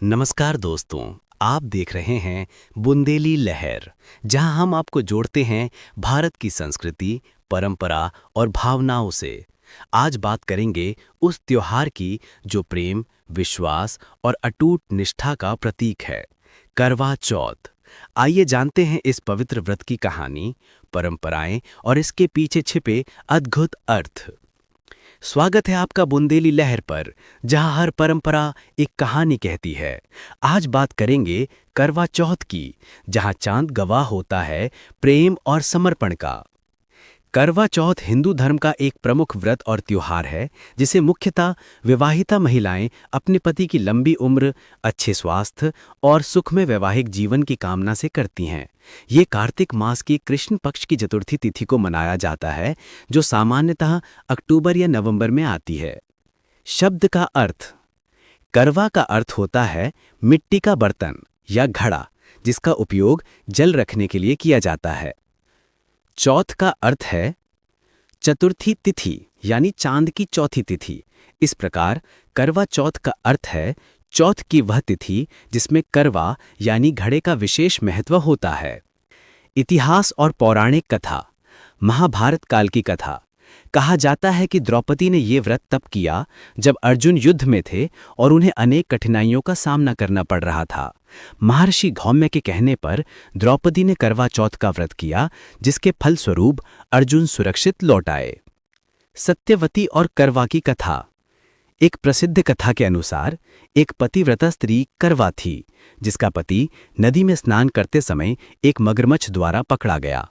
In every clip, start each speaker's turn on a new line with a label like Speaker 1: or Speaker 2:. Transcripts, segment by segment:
Speaker 1: नमस्कार दोस्तों। आप देख रहे हैं बुंदेली लहर, जहां हम आपको जोड़ते हैं भारत की संस्कृति, परंपरा और भावनाओं से। आज बात करेंगे उस त्योहार की जो प्रेम, विश्वास और अटूट निष्ठा का प्रतीक है, करवा चौथ। आइए जानते हैं इस पवित्र व्रत की कहानी, परंपराएं और इसके पीछे छिपे अद्भुत अर्थ। स्वागत है आपका बुंदेली लहर पर, जहां हर परंपरा एक कहानी कहती है। आज बात करेंगे करवा चौथ की, जहां चांद गवाह होता है प्रेम और समर्पण का। करवा चौथ हिंदू धर्म का एक प्रमुख व्रत और त्योहार है, जिसे मुख्यतः विवाहिता महिलाएं अपने पति की लंबी उम्र, अच्छे स्वास्थ्य और सुखमय वैवाहिक जीवन की कामना से करती हैं। ये कार्तिक मास की कृष्ण पक्ष की चतुर्थी तिथि को मनाया जाता है, जो सामान्यतः अक्टूबर या नवंबर में आती है। शब्द का अर्थ। करवा का अर्थ होता है मिट्टी का बर्तन या घड़ा, जिसका उपयोग जल रखने के लिए किया जाता है। चौथ का अर्थ है चतुर्थी तिथि, यानी चांद की चौथी तिथि। इस प्रकार करवा चौथ का अर्थ है चौथ की वह तिथि जिसमें करवा यानी घड़े का विशेष महत्व होता है। इतिहास और पौराणिक कथा। महाभारत काल की कथा। कहा जाता है कि द्रौपदी ने ये व्रत तब किया जब अर्जुन युद्ध में थे और उन्हें अनेक कठिनाइयों का सामना करना पड़ रहा था। महर्षि धौम्य के कहने पर द्रौपदी ने करवा चौथ का व्रत किया, जिसके फलस्वरूप अर्जुन सुरक्षित लौट आए। सत्यवती और करवा की कथा। एक प्रसिद्ध कथा के अनुसार एक पतिव्रता स्त्री करवा थी, जिसका पति नदी में स्नान करते समय एक मगरमच्छ द्वारा पकड़ा गया।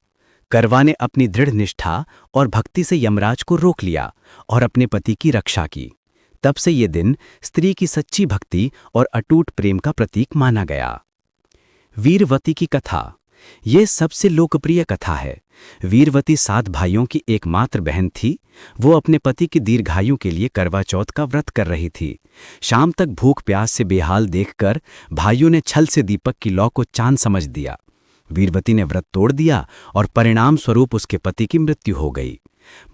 Speaker 1: करवा ने अपनी दृढ़ निष्ठा और भक्ति से यमराज को रोक लिया और अपने पति की रक्षा की। तब से ये दिन स्त्री की सच्ची भक्ति और अटूट प्रेम का प्रतीक माना गया। वीरवती की कथा। ये सबसे लोकप्रिय कथा है। वीरवती 7 भाइयों की एकमात्र बहन थी। वो अपने पति की दीर्घायु के लिए करवा चौथ का व्रत कर रही थी। शाम तक भूख प्यास से बेहाल देखकर भाइयों ने छल से दीपक की लौ को चांद समझ दिया। वीरवती ने व्रत तोड़ दिया और परिणाम स्वरूप उसके पति की मृत्यु हो गई।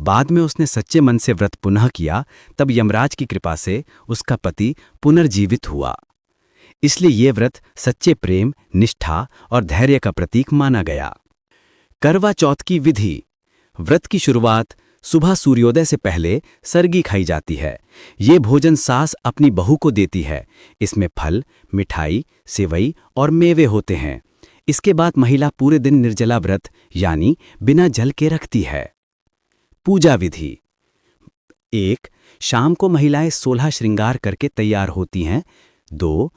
Speaker 1: बाद में उसने सच्चे मन से व्रत पुनः किया, तब यमराज की कृपा से उसका पति पुनर्जीवित हुआ। इसलिए ये व्रत सच्चे प्रेम, निष्ठा और धैर्य का प्रतीक माना गया। करवा चौथ की विधि। व्रत की शुरुआत सुबह सूर्योदय से पहले सरगी खाई जाती है। ये भोजन सास अपनी बहू को देती है। इसमें फल, मिठाई, सेवई और मेवे होते हैं। इसके बाद महिला पूरे दिन निर्जला व्रत यानी बिना जल के रखती है। पूजा विधि। 1. शाम को महिलाएं 16 श्रृंगार करके तैयार होती हैं। 2.